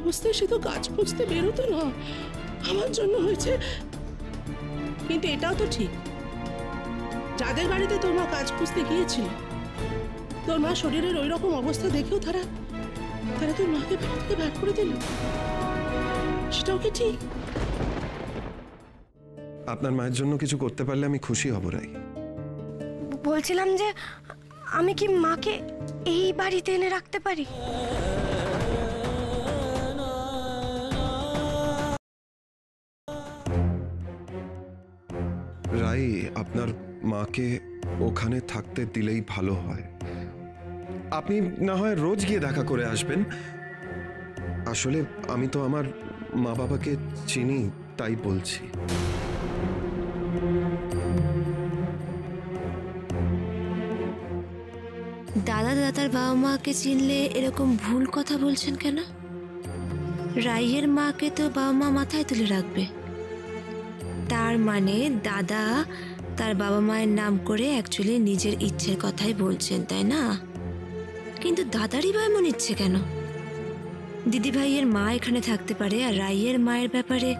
অবস্থায় সে তো কাজ খুঁজতে বেরোতো না, আমার জন্য হয়েছে। কিন্তু এটাও তো ঠিক, যাদের বাড়িতে তোর মা কাজ খুঁজতে গিয়েছিল, তোর মা শরীরের ওই রকম অবস্থা দেখেও তারা তোর মাকে বাড়ি থেকে বের করে দিল, সেটাও কি ঠিক? আপনার মায়ের জন্য কিছু করতে পারলে আমি খুশি হব রাই। বলছিলাম যে আমি কি মাকে এই বাড়িতে এনে রাখতে পারি? রাই, আপনার মাকে ওখানে থাকতে দিলেই ভালো হয়। আপনি না হয় রোজ গিয়ে দেখা করে আসবেন। আসলে আমি তো আমার মা বাবাকে চিনি, তাই বলছি। দাদা দাদার বাবা মাকে চিনলে এরকম ভুল কথা বলছেন কেন? রাইয়ের মাকে তো বাবা মা মাথায় তুলে রাখবে। তার মানে দাদা তার বাবা মায়ের নাম করে অ্যাকচুয়ালি নিজের ইচ্ছের কথাই বলছেন, তাই না? কিন্তু দাদারই বা এমন ইচ্ছে কেন? দিদি ভাইয়ের মা এখানে থাকতে পারে, আর রাইয়ের মায়ের ব্যাপারে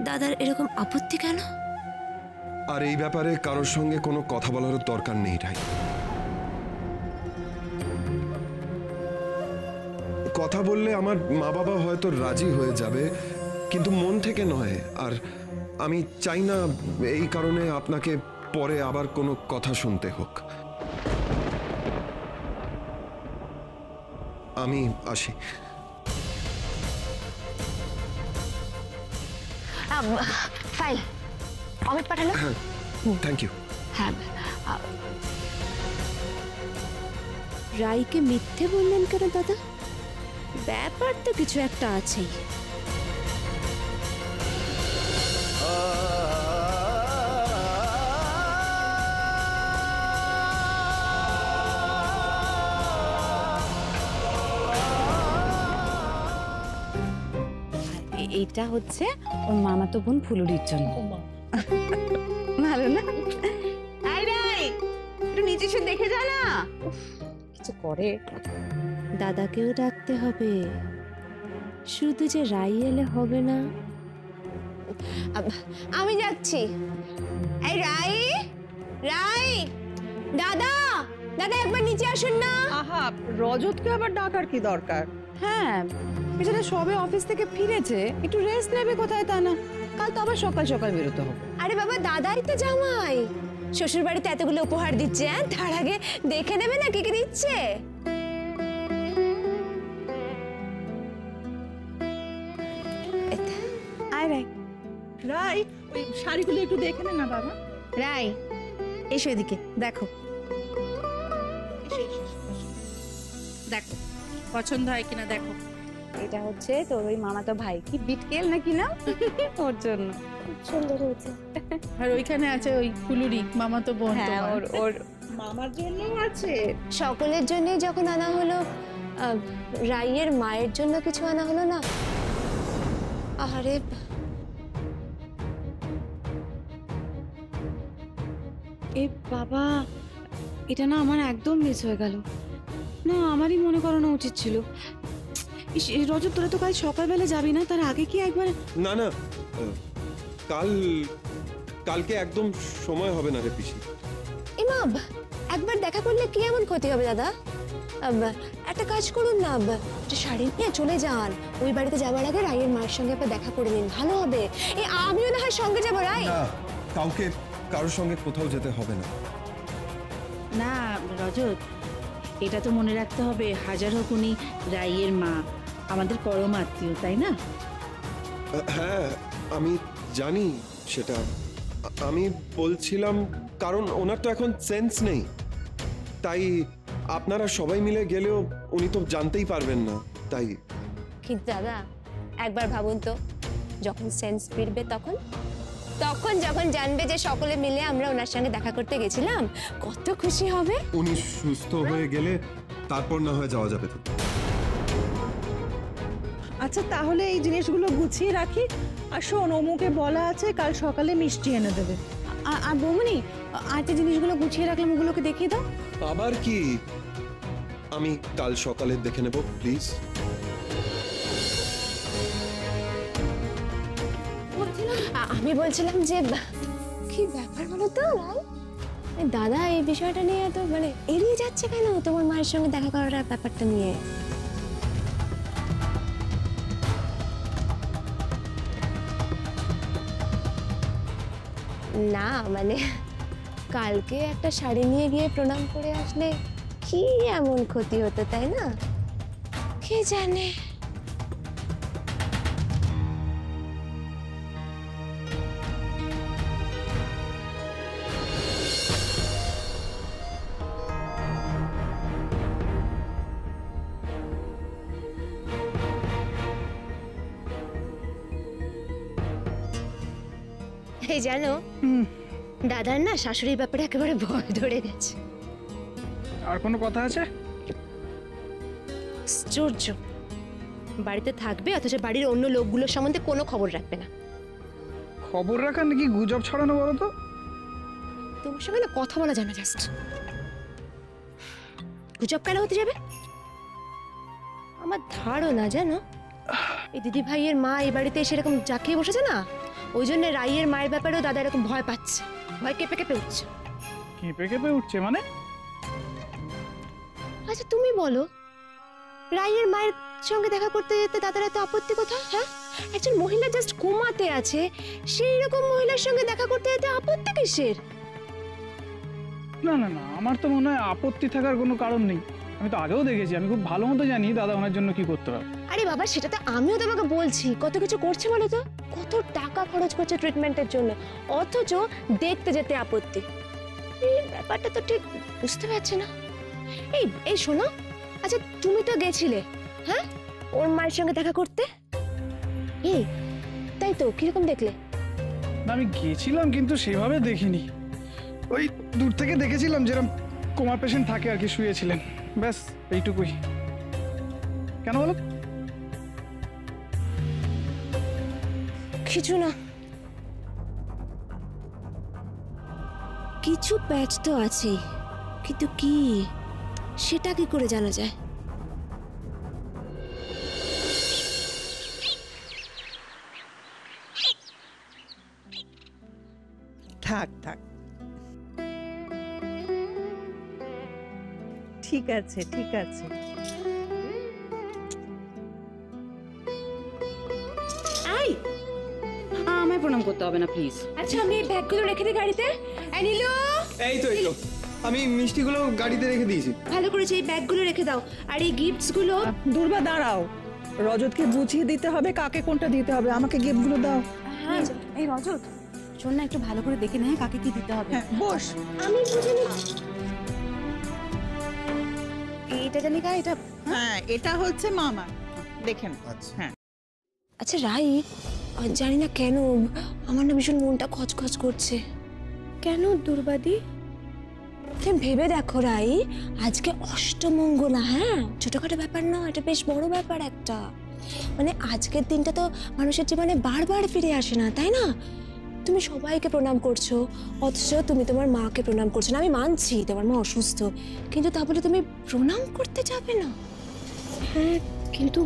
দাদার এরকম আপত্তি কেন? আর এই ব্যাপারে কারোর সঙ্গে কোনো কথা বলার দরকার নেই রাই। কথা বললে আমার মা বাবা হয়তো রাজি হয়ে যাবে, কিন্তু মন থেকে নয়। আর আমি চাই না এই কারণে আপনাকে পরে আবার কোনো কথা শুনতে হোক। আমি আসি। ফাইল অমিত পাঠালো। হ্যাঁ, থ্যাংক ইউ। হ্যাঁ, রাইকে মিথ্যে বললেন কেন দাদা? ব্যাপার তো কিছু একটা আছেই। এইটা হচ্ছে ওর মামাতো বোন ফুলুরির জন্য। ভালো না? একটু নিচে এসে দেখে যা না, কিছু করে। দাদাকেও ডাকতে হবে, শুধু যে রাই এলে হবে না। আমি যাচ্ছি। এই রাই, রাই, দাদা দাদা একবার নিচে আসুন না। আহা, রজতকে আবার ডাকার কি দরকার? হ্যাঁ, বেচারা সবে অফিস থেকে ফিরেছে, একটু রেস্ট নেবে কোথায় তা না। কাল তো আবার সকাল সকাল বেরোতে হবে। আরে বাবা, দাদাই তো জামাই, শ্বশুর বাড়িতে এতগুলো উপহার দিচ্ছে, তার আগে দেখে নেবে না কি কি দিচ্ছে। আয় রাই। রাই, ওই শাড়িগুলো একটু দেখে নে না বাবা। রাই এসো এদিকে, দেখো দেখো পছন্দ হয় কিনা দেখো। এটা হচ্ছে তোর ওই মামাতো ভাই, কি বিটকেল নাকি না, ওর জন্য। সুন্দর হয়েছে। আর ওইখানে আছে ওই ফুলুরি, মামাতো বোন। হ্যাঁ, ওর মামার জন্যও আছে। সকলের জন্য যখন আনা হলো, রাইয়ের মায়ের জন্য কিছু আনা হলো না? আরে এ বাবা, এটা না আমার একদম মিস হয়ে গেল। না, আমারই মনে করানো উচিত ছিল। রজত, তোরা তো কাল সকালবেলা যাবি না, তার আগে কি একবার? না না, কালকে একদম সময় হবে না রে পিসি। ইমাম, একবার দেখা করলে কি এমন ক্ষতি হবে দাদা? একটা কাজ করুন না, একটা শাড়ি নিয়ে চলে যান। ওই বাড়িতে যাওয়ার আগে রাইয়ের মায়ের সঙ্গে একবার দেখা করে নিন, ভালো হবে। আমিও না হয় সঙ্গে যাবো। রাই, কাউকে কারোর সঙ্গে কোথাও যেতে হবে না। না রজত, এটা তো মনে রাখতে হবে, হাজার হোক উনি রাইয়ের মা, আমাদের পরম আত্মীয়, তাই না? হ্যাঁ, আমি জানি সেটা। আমি বলছিলাম কারণ ওনার তো এখন সেন্স নেই, তাই আপনারা সবাই মিলে গেলেও উনি তো জানতেই পারবেন না, তাই। কিন্তু দাদা একবার ভাবুন তো, যখন সেন্স ফিরবে তখন যখন জানবে যে সকলে মিলে আমরা ওনার সঙ্গে দেখা করতে গেছিলাম, কত খুশি হবে। উনি সুস্থ হয়ে গেলে তারপর না হয় যাওয়া যাবে। আচ্ছা, তাহলে এই জিনিসগুলো গুছিয়ে রাখি। আর শোন, অমুকে বলা আছে কাল সকালে মিষ্টি এনে দেবে। আর বৌমনি, আর যে জিনিসগুলো গুছিয়ে রাখলাম ওগুলোকে দেখিয়ে দাও। আবার কি? আমি কাল সকালে দেখে নেব, প্লিজ। আমি বলছিলাম যে কি ব্যাপার বলো তো রাই, দাদা এই বিষয়টা নিয়ে তো মানে এড়িয়ে যাচ্ছে কেন তোমার মায়ের সঙ্গে দেখা করার ব্যাপারটা নিয়ে? না মানে কালকে একটা শাড়ি নিয়ে গিয়ে প্রণাম করে আসলে কি এমন ক্ষতি হতো, তাই না? কে জানে। এই জানো, দাদার না শাশুড়ির ব্যাপারে একেবারে ভয় ধরে গেছে। আর কোনো কথা আছে? আশ্চর্য, বাড়িতে থাকবে অথচ বাড়ির অন্য লোকগুলোর সম্বন্ধে কোনো খবর রাখবে না। খবর রাখা নাকি গুজব ছড়ানো বলো তো? তোমার সঙ্গে না কথা বলা যায় না, জাস্ট গুজব কেন হতে যাবে? আমার ধারণা জানো, এই দিদি ভাইয়ের মা এই বাড়িতে এসে এরকম জাকিয়ে বসেছে না, ওই জন্য রাইয়ের মায়ের ব্যাপারেও দাদা এরকম ভয় পাচ্ছে, ভয় কেঁপে কেঁপে উঠছে। কেঁপে কেঁপে উঠছে মানে? আচ্ছা তুমি বলো, রাইয়ের মায়ের সঙ্গে দেখা করতে যেতে দাদার এত আপত্তি কোথায়? হ্যাঁ, একজন মহিলা জাস্ট ঘুমাতে আছে, সেই রকম মহিলার সঙ্গে দেখা করতে যেতে আপত্তি কিসের? না না না, আমার তো মনে হয় আপত্তি থাকার কোনো কারণ নেই। আমি তো আগেও দেখেছি, আমি খুব ভালো মতো জানি দাদা ওনার জন্য কি করতে হবে। আরে বাবা, সেটা তো আমিও তোমাকে বলছি, কত কিছু করছে বলো তো, কত টাকা খরচ করছে ট্রিটমেন্টের জন্য, অথচ দেখতে যেতে আপত্তি। এই ব্যাপারটা তো ঠিক বুঝতে পারছি না। এই এই শোনো, আচ্ছা তুমি তো গেছিলে হ্যাঁ ওর মায়ের সঙ্গে দেখা করতে, এই তাই তো, কিরকম দেখলে? না আমি গেছিলাম কিন্তু সেভাবে দেখিনি, ওই দূর থেকে দেখেছিলাম যেরকম কোমা পেশেন্ট থাকে আর কি, শুয়েছিলেন, ব্যাস এইটুকুই। কেন বলো? কিছু না, কিছু প্যাচ তো আছেই, কিন্তু কি সেটা কি করে জানা যায়? থাক থাক, ঠিক আছে ঠিক আছে। আমায় প্রণাম করতে হবে না প্লিজ। আচ্ছা আমি এই ব্যাগগুলো রেখে দিই গাড়িতে। নীলু, এই তো আমি মিষ্টিগুলো গাড়িতে রেখে দিয়েছি। ভালো করেছি, এই ব্যাগগুলো রেখে দাও, আর এই গিফটস গুলো। দুর্বা দাঁড়াও, রজতকে বুঝিয়ে দিতে হবে কাকে কোনটা দিতে হবে, আমাকে গিফটগুলো দাও। হ্যাঁ এই রজত, শোন না, একটু ভালো করে দেখে নে কাকে কি দিতে হবে। হ্যাঁ বস। আমি বুঝে নিচ্ছি। এটা জানি কা, এটা হ্যাঁ এটা হচ্ছে মামা, দেখেন। হ্যাঁ আচ্ছা রাই, জানি না কেন আমার না ভীষণ মনটা খচখচ করছে। কেন দুর্বাদি? তুমি ভেবে দেখো রাই, আজকে অষ্টমঙ্গলা, হ্যাঁ ছোটখাটো ব্যাপার না, এটা বেশ বড় ব্যাপার একটা। মানে আজকের দিনটা তো মানুষের জীবনে বারবার ফিরে আসে না, তাই না? তুমি সবাইকে প্রণাম করছো, অথচ তুমি তোমার মাকে প্রণাম করছো না। আমি মানছি তোমার মা অসুস্থ, কিন্তু তা বলে তুমি প্রণাম করতে যাবে না? হ্যাঁ কিন্তু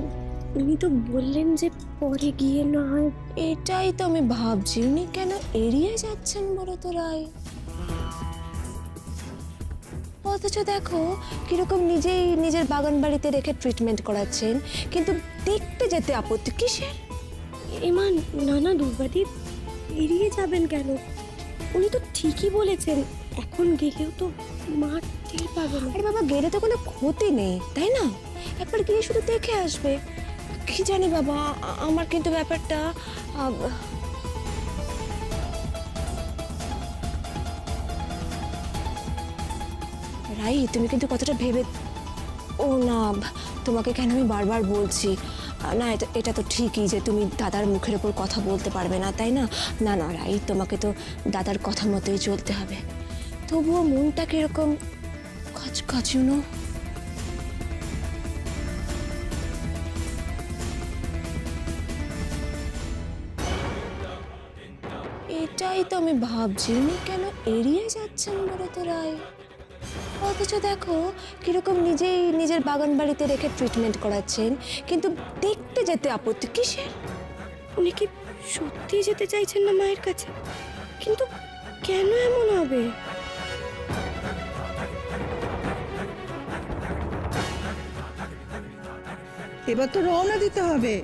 উনি তো বললেন যে পরে গিয়ে না হয়। এটাই তো আমি ভাবছি, উনি কেন এড়িয়ে যাচ্ছেন বলো তো রাই? অথচ দেখো কিরকম নিজেই নিজের বাগান বাড়িতে রেখে ট্রিটমেন্ট করাচ্ছেন, কিন্তু দেখতে যেতে আপত্তি কিসের? এমান নানা দুর্বাদি, এড়িয়ে যাবেন কেন? উনি তো ঠিকই বলেছেন, এখন গেলেও তো মা টের পাবে না। আরে বাবা, গেলে তো কোনো ক্ষতি নেই, তাই না? একবার গিয়ে শুধু দেখে আসবে। কি জানি বাবা, আমার কিন্তু ব্যাপারটা রাই, তুমি কিন্তু কতটা ভেবে। ও না, তোমাকে কেন আমি বারবার বলছি না, এটা তো ঠিকই যে তুমি দাদার মুখের ওপর কথা বলতে পারবে না, তাই না? না না রাই, তোমাকে তো দাদার কথা মতোই চলতে হবে। তবুও মনটা কিরকম খচখচুনো। এটাই তো আমি ভাবছি, উনি কেন এড়িয়ে যাচ্ছেন বলো তো রাই? অথচ দেখো কিরকম নিজেই নিজের বাগান বাড়িতে রেখে ট্রিটমেন্ট করাচ্ছেন, কিন্তু দেখতে যেতে আপত্তি কিসের? উনি কি সত্যি যেতে চাইছেন না মায়ের কাছে, কিন্তু কেন এমন হবে? এবার তো রওনা দিতে হবে,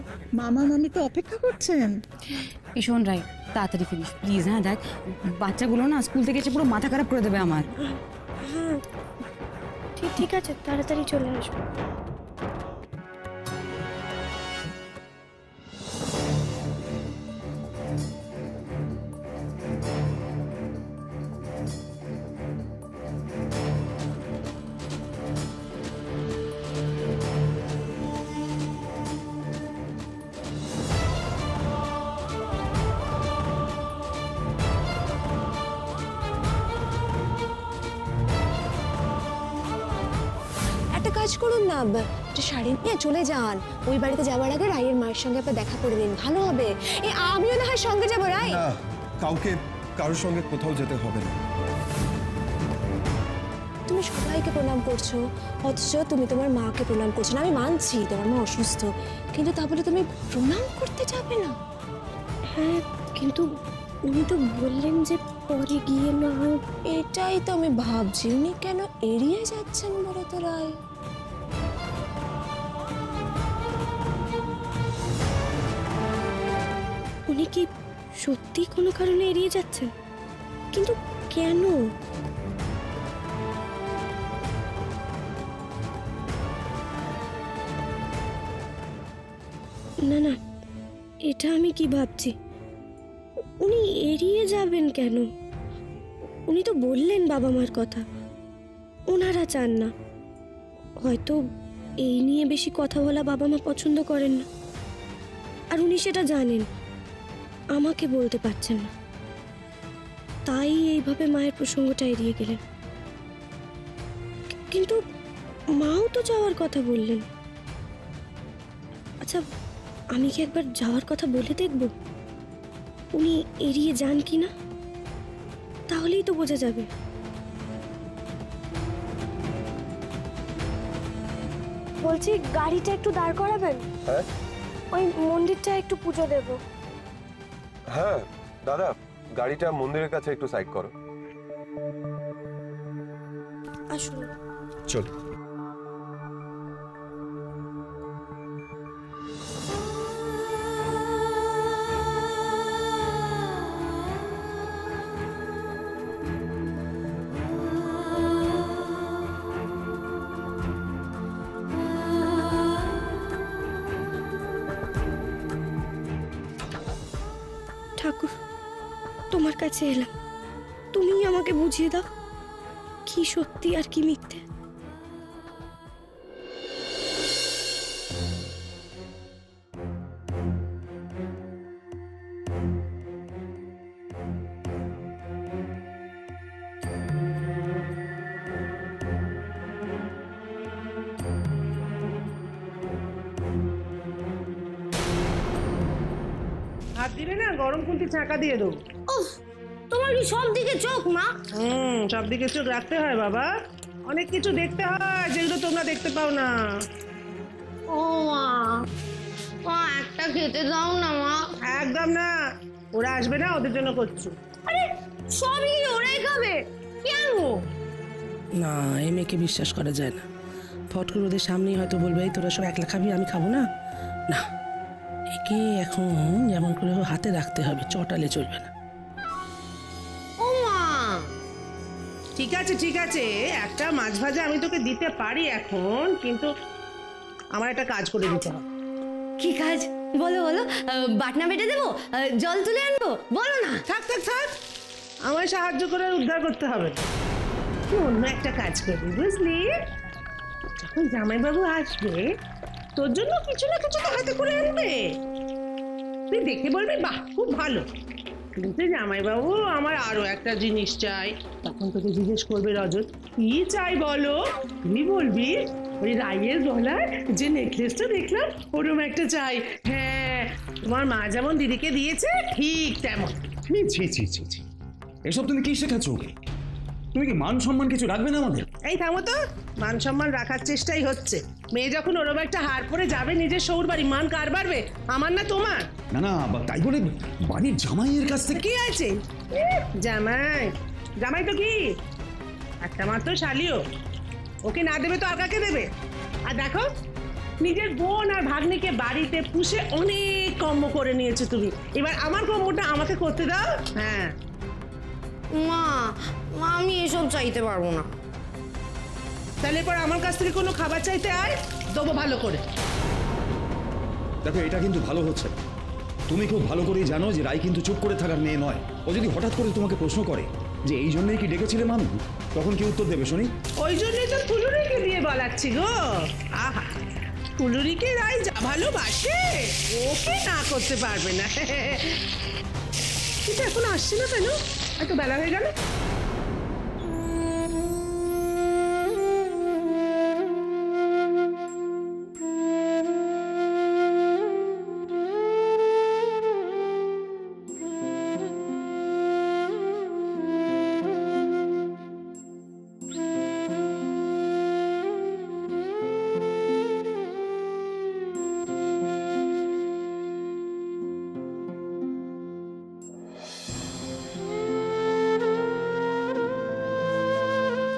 মামা মামি তো অপেক্ষা করছেন। এই শোন রাই, তাড়াতাড়ি ফিরিস প্লিজ। হ্যাঁ দেখ, বাচ্চাগুলো না স্কুল থেকে এসে পুরো মাথা খারাপ করে দেবে আমার। হ্যাঁ ঠিক আছে, তাড়াতাড়ি চলে আসবো। একটা কাজ করুন না, একটা শাড়ি নিয়ে চলে যান। ওই বাড়িতে যাওয়ার আগে রায়ের মায়ের সঙ্গে আপনার দেখা করে নিন, ভালো হবে। আমিও না হয় সঙ্গে যাবো। রাই, না, কারোর সঙ্গে কোথাও যেতে হবে না। তুমি সবাইকে প্রণাম করছো, অথচ তুমি তোমার মাকে প্রণাম করছো না। আমি মানছি তোমার মা অসুস্থ, কিন্তু তা বলে তুমি প্রণাম করতে যাবে না? হ্যাঁ, কিন্তু উনি তো বললেন যে পরে গিয়ে না হয়। এটাই তো আমি ভাবছি, উনি কেন এড়িয়ে যাচ্ছেন বলো তো রাই? উনি কি সত্যি কোনো কারণে এড়িয়ে যাচ্ছেন? কিন্তু কেন? না না, এটা আমি কি ভাবছি, উনি এড়িয়ে যাবেন কেন? উনি তো বললেন বাবা মার কথা, ওনারা চান না। হয়তো এই নিয়ে বেশি কথা বলা বাবা মা পছন্দ করেন না, আর উনি সেটা জানেন, আমাকে বলতে পারছেন না, তাই এইভাবে মায়ের প্রসঙ্গটা এড়িয়ে গেলেন। কিন্তু মাও তো যাওয়ার কথা বললেন। আচ্ছা, আমি কি একবার যাওয়ার কথা বলে দেখব উনি এড়িয়ে যান কি না, তাহলেই তো বোঝা যাবে। বলছি, গাড়িটা একটু দাঁড় করাবেন? হ্যাঁ, ওই মন্দিরটা একটু পুজো দেব। হ্যাঁ দাদা, গাড়িটা মন্দিরের কাছে একটু সাইড করো। আসুন। চল। ঠাকুর, তোমার কাছে এলাম, তুমি আমাকে বুঝিয়ে দাও কি সত্যি আর কি মিথ্যে। হাত দিলে না গরম খুন্তি ছাঁকা দিয়ে দেবো। তোমার কি সব দিকে চোখ মা? সব দিকে চোখ রাখতে হয় বাবা, অনেক কিছু দেখতে হয় যেগুলো তোমরা দেখতে পাও না। ও মা, মা একটা খেতে দাও না মা। একদম না, ওরা আসবে না, ওদের জন্য করছো। আরে সবই ওরাই খাবে, কেন? না, এই মেয়েকে বিশ্বাস করা যায় না। ফট করে ওদের সামনেই হয়তো বলবে, এই তোরা সব একলা খাবি, আমি খাবো না। না, একে এখন যেমন করে হাতে রাখতে হবে, চটালে চলবে না। ও মা, ঠিক আছে ঠিক আছে, একটা মাছ ভাজা আমি তোকে দিতে পারি এখন, কিন্তু আমার একটা কাজ করে দিতে হবে। কি কাজ বলো বলো? বাটনা বেটে দেবো, জল তুলে আনবো, বলো না। থাক থাক থাক, আমায় সাহায্য করে উদ্ধার করতে হবে। তুই অন্য একটা কাজ করবি, বুঝলি? যখন জামাইবাবু আসবে তোর জন্য কিছু না কিছু তো হাতে করে আনবে, তুই দেখে বলবি বাহ খুব ভালো, কিন্তু জামাইবাবু আমার আরো একটা জিনিস চাই। তখন তোকে জিজ্ঞেস করবে, রজত কি চাই বলো? তুই বলবি ওই রাইয়ের গলার যে নেকলেসটা দেখলাম ওরকম একটা চাই। হ্যাঁ, তোমার মা যেমন দিদিকে দিয়েছে ঠিক তেমন। ছি ছি ছি ছি, এসব তুমি কি শেখাচ্ছ ওকে? তুমি কি মান সম্মান কিছু রাখবে না আমাদের? এই থামো তো, মান সম্মান রাখার চেষ্টাই হচ্ছে। মেয়ে যখন ওরম একটা হার পরে যাবে নিজের শ্বশুর বাড়ি, মান কার বাড়বে? আমার না তোমার? না না, তাই বলে বাড়ির জামাইয়ের কাছ থেকে কি আছে? জামাই জামাই তো কি একটা মাত্র শালিও, ওকে না দেবে তো আর কাকে দেবে? আর দেখো, নিজের বোন আর ভাগ্নিকে বাড়িতে পুষে অনেক কর্ম করে নিয়েছো তুমি, এবার আমার কর্মটা আমাকে করতে দাও। হ্যাঁ মা, আমি এসব চাইতে পারবো না। তাহলে এরপর আমার কাছ থেকে কোনো খাবার চাইতে আয়, দেবো ভালো করে। দেখো, এটা কিন্তু ভালো হচ্ছে না। তুমি খুব ভালো করেই জানো যে রাই কিন্তু চুপ করে থাকার মেয়ে নয়। ও যদি হঠাৎ করে তোমাকে প্রশ্ন করে যে এই জন্যই কি ডেকেছিলে মামু, তখন কি উত্তর দেবে শুনি? ওই জন্যই তো ফুলুরিকে দিয়ে বলাচ্ছি গো। আহা, ফুলুরিকে রাই যা ভালোবাসে, ওকে না করতে পারবে না। কিন্তু এখন আসছে না কেন? এত বেলা হয়ে গেল।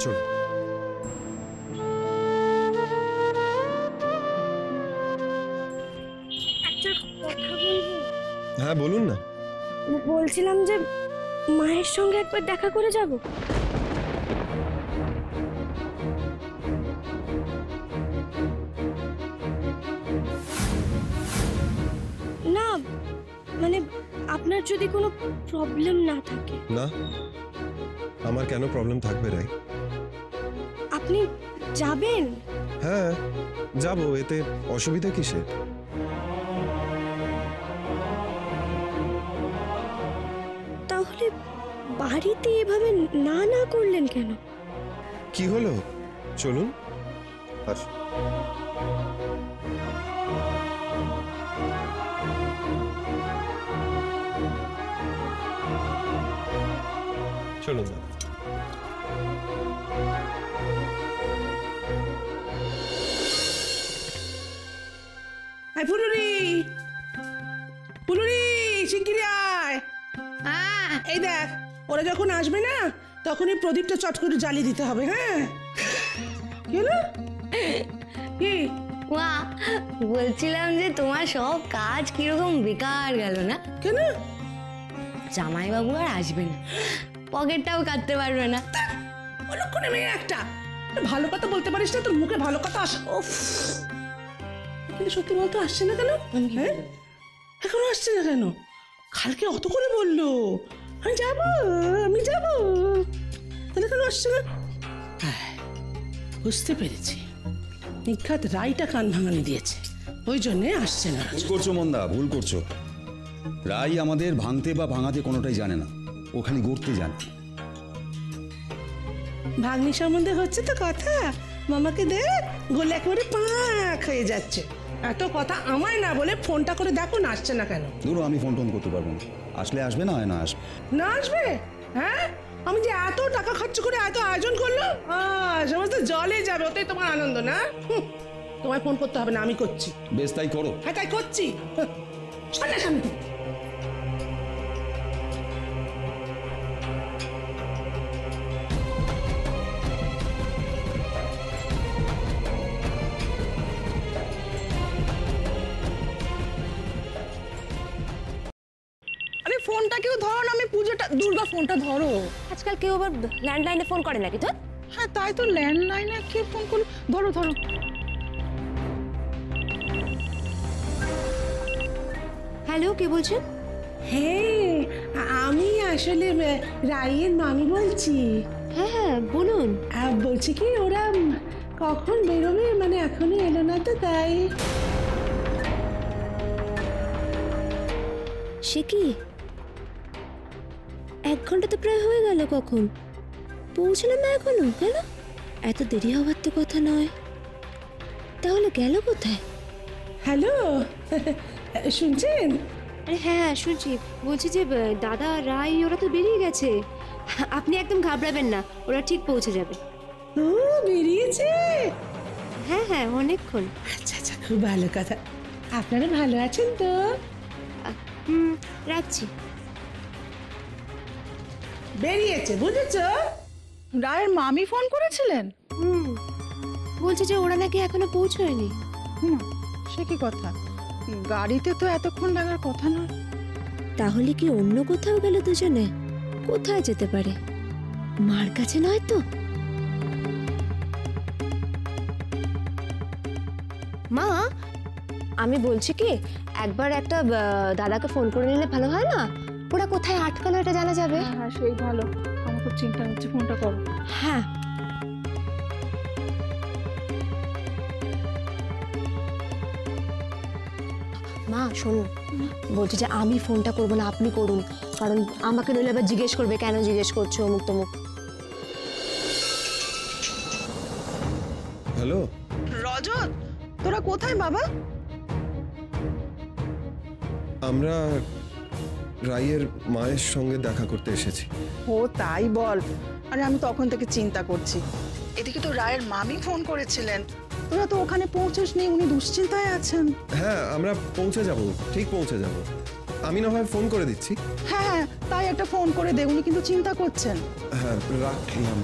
চল। একটা কথা বলবো? হ্যাঁ বলুন না। বলছিলাম যে মায়ের সঙ্গে একবার দেখা করে যাব। না মানে আপনার যদি কোনো প্রবলেম না থাকে। না, আমার কেন প্রবলেম থাকবে রাই? আপনি যাবেন? হ্যাঁ যাব, এতে অসুবিধা কিসের? তাহলে বাড়িতে এভাবে না না করলেন কেন? কি হলো? চলুন। আসুন। চলুন দাদা। আয় ফুলুরি, ফুলুরি শিগগিরি আয়। এই দেখ, ওরা যখন আসবে না তখনই প্রদীপটা চট করে জ্বালিয়ে দিতে হবে। হ্যাঁ কি হলো? কি? মা, বলছিলাম যে তোমার সব কাজ কিরকম বেকার গেল না? কেন? জামাইবাবু আর আসবে না, পকেটটাও কাটতে পারবে না। অলক্ষণে মেয়ে একটা, ভালো কথা বলতে পারিস না, তোর মুখে ভালো কথা আসে। উফ, কিন্তু সত্যি বলতো আসছে না কেন? হ্যাঁ এখনো আসছে না কেন? কালকে অত করে বললো আমি যাবো, আমি যাবো, তাহলে কেন আসছে না? বুঝতে পেরেছি, নিখাত রাইটা কান ভাঙানি দিয়েছে, ওই জন্যে আসছে না। ভুল করছো মন্দা, ভুল করছো। রাই আমাদের ভাঙতে বা ভাঙাতে কোনোটাই জানে না, ও খালি গড়তে জানে। ভাগ্নি সম্বন্ধে হচ্ছে তো কথা, মামাকে দেখ গোলে একেবারে পাক হয়ে যাচ্ছে। এত কথা আমায় না বলে ফোনটা করে দেখো না আসছে না কেন। ধরো আমি ফোন টোন করতে পারবো না, আসলে আসবে, না হয় না আসবে। না আসবে? হ্যাঁ, আমি যে এত টাকা খরচ করে এত আয়োজন করলো, সমস্ত জলে যাবে, ওটাই তোমার আনন্দ না? তোমায় ফোন করতে হবে না, আমি করছি। বেশ, তাই করো। হ্যাঁ তাই করছি। সামনে সামনে। আরে ফোনটা কেউ ধরো না, আমি পুজোটা, দুর্গা ফোনটা ধরো। আজকাল কেউ আবার ল্যান্ডলাইনে ফোন করে নাকি? তো হ্যাঁ তাই তো, ল্যান্ডলাইনে কে ফোন করলো? ধরো ধরো। হ্যালো, কে বলছেন? হ্যাঁ আমি আসলে রাইয়ের মামি বলছি। হ্যাঁ হ্যাঁ বলুন। বলছি কি, ওরা কখন বেরোবে, মানে এখনো এলো না তো, তাই। সে কি, 1 ঘন্টা তো প্রায় হয়ে গেল, কখন পৌঁছলাম না এখনো? কেন এত দেরি হওয়ার তো কথা নয়, তাহলে গেল কোথায়? হ্যালো, শুনছেন? আরে হ্যাঁ শুনছি, বলছি যে দাদা রাই ওরা তো বেরিয়ে গেছে, আপনি একদম ঘাবড়াবেন না, ওরা ঠিক পৌঁছে যাবে। ও বেরিয়েছে? হ্যাঁ হ্যাঁ, অনেকক্ষণ। আচ্ছা আচ্ছা, খুব ভালো কথা। আপনারা ভালো আছেন তো? রাখছি। বেরিয়েছে, বুঝেছ? রায়ের মামি ফোন করেছিলেন? বলছে যে ওরা নাকি এখনো পৌঁছয়নি। সে কি কথা? গাড়িতে তো এতক্ষণ লাগার কথা নয়। তাহলে কি অন্য কোথাও গেল দুজনে? কোথায় যেতে পারে? মার কাছে নয় তো? মা, আমি বলছি কি, একবার একটা দাদাকে ফোন করে নিলে ভালো হয় না? ওরা কোথায় আটকালো এটা জানা যাবে। হ্যাঁ সেই ভালো, আমার খুব চিন্তা হচ্ছে, ফোনটা করো। হ্যাঁ। মা শুনুন, বলছি যে আমি ফোনটা করবো না, আপনি করুন, কারণ আমাকে নইলে আবার জিজ্ঞেস করবে কেন জিজ্ঞেস করছো অমুক তমুক। হ্যালো রজত, তোরা কোথায় বাবা? আমরা রাইয়ের মায়ের সঙ্গে দেখা করতে এসেছি। ও তাই বল। আরে আমি তখন থেকে চিন্তা করছি, এদিকে তো রায়ের মামি ফোন করেছিলেন, তোরা তো ওখানে পৌঁছসনি, উনি দুশ্চিন্তায় আছেন। হ্যাঁ আমরা পৌঁছে যাব, ঠিক পৌঁছে যাব। আমি না হয় ফোন করে দিচ্ছি। হ্যাঁ তাই একটা ফোন করে দে, উনি কিন্তু চিন্তা করছেন। হ্যাঁ রাখলাম।